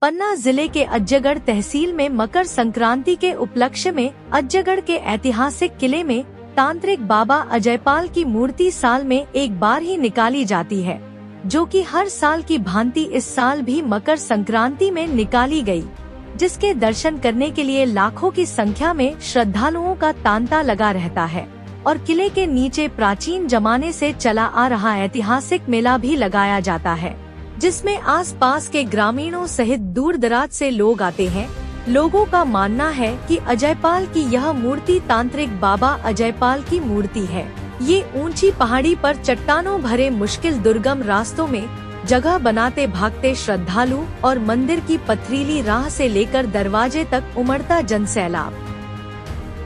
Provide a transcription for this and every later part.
पन्ना जिले के अज्जगढ़ तहसील में मकर संक्रांति के उपलक्ष्य में अज्जगढ़ के ऐतिहासिक किले में तांत्रिक बाबा अजयपाल की मूर्ति साल में एक बार ही निकाली जाती है, जो कि हर साल की भांति इस साल भी मकर संक्रांति में निकाली गई, जिसके दर्शन करने के लिए लाखों की संख्या में श्रद्धालुओं का तांता लगा रहता है। और किले के नीचे प्राचीन जमाने से चला आ रहा ऐतिहासिक मेला भी लगाया जाता है, जिसमें आसपास के ग्रामीणों सहित दूर दराज से लोग आते हैं। लोगों का मानना है कि अजयपाल की यह मूर्ति तांत्रिक बाबा अजयपाल की मूर्ति है। ये ऊंची पहाड़ी पर चट्टानों भरे मुश्किल दुर्गम रास्तों में जगह बनाते भागते श्रद्धालु और मंदिर की पथरीली राह से लेकर दरवाजे तक उमड़ता जनसैलाब,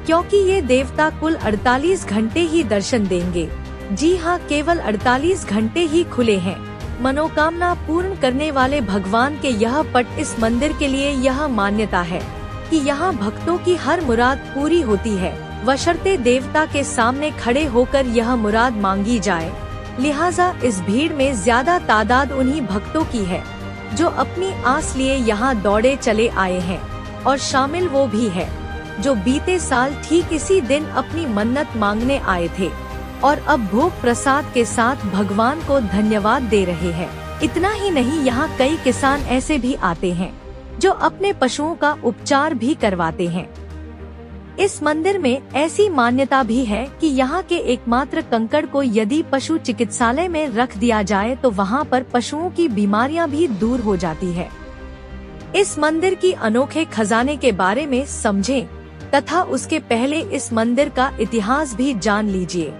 क्योंकि ये देवता कुल 48 घंटे ही दर्शन देंगे। जी हाँ, केवल 48 घंटे ही खुले हैं। मनोकामना पूर्ण करने वाले भगवान के यह पट इस मंदिर के लिए यह मान्यता है कि यहाँ भक्तों की हर मुराद पूरी होती है, बशर्ते देवता के सामने खड़े होकर यह मुराद मांगी जाए। लिहाजा इस भीड़ में ज्यादा तादाद उन्हीं भक्तों की है जो अपनी आस लिए यहाँ दौड़े चले आए हैं, और शामिल वो भी है जो बीते साल ठीक इसी दिन अपनी मन्नत मांगने आए थे और अब भोग प्रसाद के साथ भगवान को धन्यवाद दे रहे हैं। इतना ही नहीं, यहाँ कई किसान ऐसे भी आते हैं जो अपने पशुओं का उपचार भी करवाते हैं। इस मंदिर में ऐसी मान्यता भी है कि यहाँ के एकमात्र कंकड़ को यदि पशु चिकित्सालय में रख दिया जाए तो वहाँ पर पशुओं की बीमारियाँ भी दूर हो जाती है। इस मंदिर की अनोखे खजाने के बारे में समझें तथा उसके पहले इस मंदिर का इतिहास भी जान लीजिए।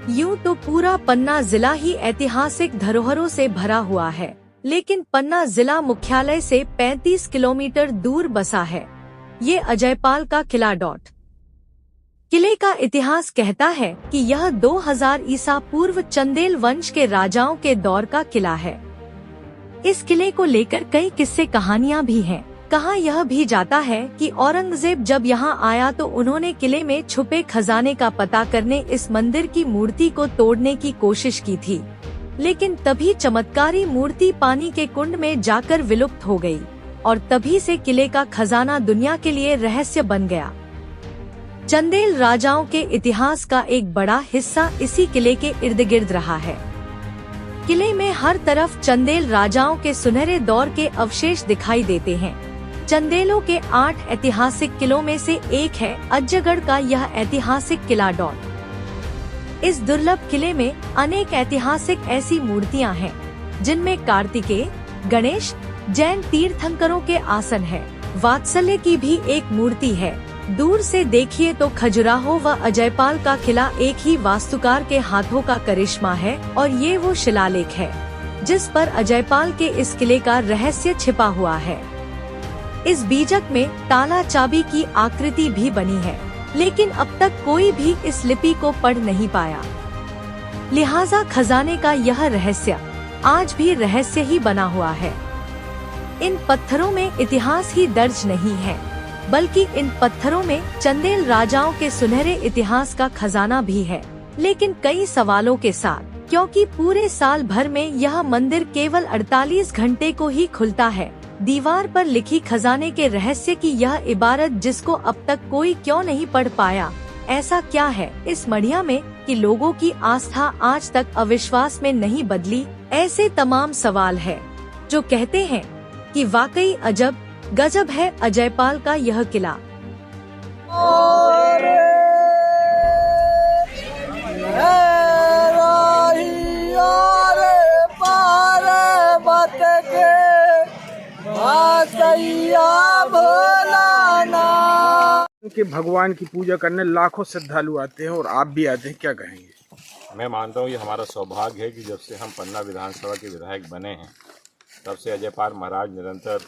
यूँ तो पूरा पन्ना जिला ही ऐतिहासिक धरोहरों से भरा हुआ है, लेकिन पन्ना जिला मुख्यालय से 35 किलोमीटर दूर बसा है ये अजयपाल का किला। किले का इतिहास कहता है कि यह 2000 ईसा पूर्व चंदेल वंश के राजाओं के दौर का किला है। इस किले को लेकर कई किस्से कहानियां भी हैं। कहा यह भी जाता है कि औरंगजेब जब यहाँ आया तो उन्होंने किले में छुपे खजाने का पता करने इस मंदिर की मूर्ति को तोड़ने की कोशिश की थी, लेकिन तभी चमत्कारी मूर्ति पानी के कुंड में जाकर विलुप्त हो गई और तभी से किले का खजाना दुनिया के लिए रहस्य बन गया। चंदेल राजाओं के इतिहास का एक बड़ा हिस्सा इसी किले के इर्द गिर्द रहा है। किले में हर तरफ चंदेल राजाओं के सुनहरे दौर के अवशेष दिखाई देते हैं। चंदेलों के 8 ऐतिहासिक किलों में से एक है अज्जगढ़ का यह ऐतिहासिक किला। इस दुर्लभ किले में अनेक ऐतिहासिक ऐसी मूर्तियां हैं जिनमें कार्तिकेय, गणेश, जैन तीर्थंकरों के आसन है। वात्सल्य की भी एक मूर्ति है। दूर से देखिए तो खजुराहो व अजयपाल का किला एक ही वास्तुकार के हाथों का करिश्मा है और ये वो शिलालेख है जिस पर अजयपाल के इस किले का रहस्य छिपा हुआ है। इस बीजक में ताला चाबी की आकृति भी बनी है, लेकिन अब तक कोई भी इस लिपि को पढ़ नहीं पाया। लिहाजा खजाने का यह रहस्य आज भी रहस्य ही बना हुआ है। इन पत्थरों में इतिहास ही दर्ज नहीं है, बल्कि इन पत्थरों में चंदेल राजाओं के सुनहरे इतिहास का खजाना भी है, लेकिन कई सवालों के साथ, क्योंकि पूरे साल भर में यह मंदिर केवल 48 घंटे को ही खुलता है। दीवार पर लिखी खजाने के रहस्य की यह इबारत जिसको अब तक कोई क्यों नहीं पढ़ पाया। ऐसा क्या है इस मढ़िया में कि लोगों की आस्था आज तक अविश्वास में नहीं बदली। ऐसे तमाम सवाल है जो कहते हैं कि वाकई अजब गजब है अजयपाल का यह किला। कि भगवान की पूजा करने लाखों श्रद्धालु आते हैं और आप भी आते हैं, क्या कहेंगे? मैं मानता हूँ ये हमारा सौभाग्य है कि जब से हम पन्ना विधानसभा के विधायक बने हैं तब से अजयपाल महाराज निरंतर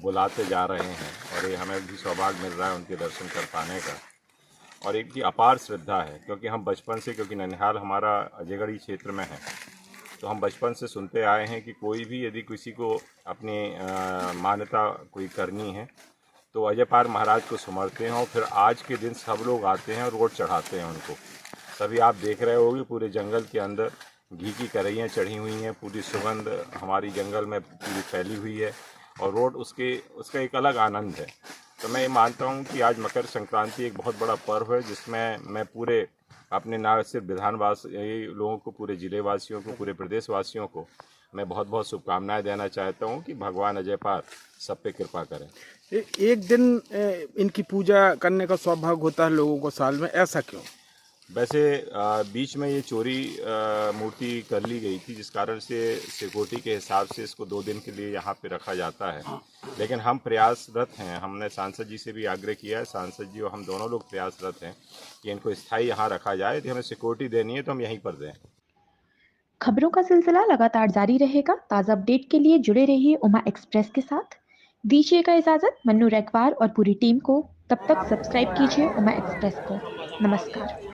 बुलाते जा रहे हैं और ये हमें भी सौभाग्य मिल रहा है उनके दर्शन कर पाने का। और एक की अपार श्रद्धा है क्योंकि हम बचपन से, क्योंकि ननिहाल हमारा अजयगढ़ी क्षेत्र में है, तो हम बचपन से सुनते आए हैं कि कोई भी यदि किसी को अपनी मान्यता कोई करनी है तो अजयपाल महाराज को समर्पते हैं और फिर आज के दिन सब लोग आते हैं और रोड चढ़ाते हैं उनको। सभी आप देख रहे होंगे पूरे जंगल के अंदर घी की कढ़ाइयाँ चढ़ी हुई हैं, पूरी सुगंध हमारी जंगल में पूरी फैली हुई है और रोड उसका एक अलग आनंद है। तो मैं ये मानता हूँ कि आज मकर संक्रांति एक बहुत बड़ा पर्व है, जिसमें मैं पूरे अपने ना सिर्फ विधानवासी लोगों को, पूरे जिले वासियों को, पूरे प्रदेश वासियों को मैं बहुत बहुत शुभकामनाएं देना चाहता हूं कि भगवान अजयपाल सब पे कृपा करें। एक दिन इनकी पूजा करने का सौभाग्य होता है लोगों को साल में, ऐसा क्यों? वैसे बीच में ये चोरी मूर्ति कर ली गई थी, जिस कारण से सिक्योरिटी के हिसाब से इसको 2 दिन के लिए यहाँ पे रखा जाता है। लेकिन हम प्रयासरत हैं, हमने सांसद जी से भी आग्रह किया है, सांसद जी और हम दोनों लोग प्रयासरत हैं कि इनको स्थायी यहाँ रखा जाए। यदि हमें सिक्योरिटी देनी है तो हम यहीं पर दें। खबरों का सिलसिला लगातार जारी रहेगा। ताज़ा अपडेट के लिए जुड़े रहिए उमा एक्सप्रेस के साथ। दीजिएगा इजाजत मन्नू रैकवार और पूरी टीम को। तब तक सब्सक्राइब कीजिए उमा एक्सप्रेस को। नमस्कार।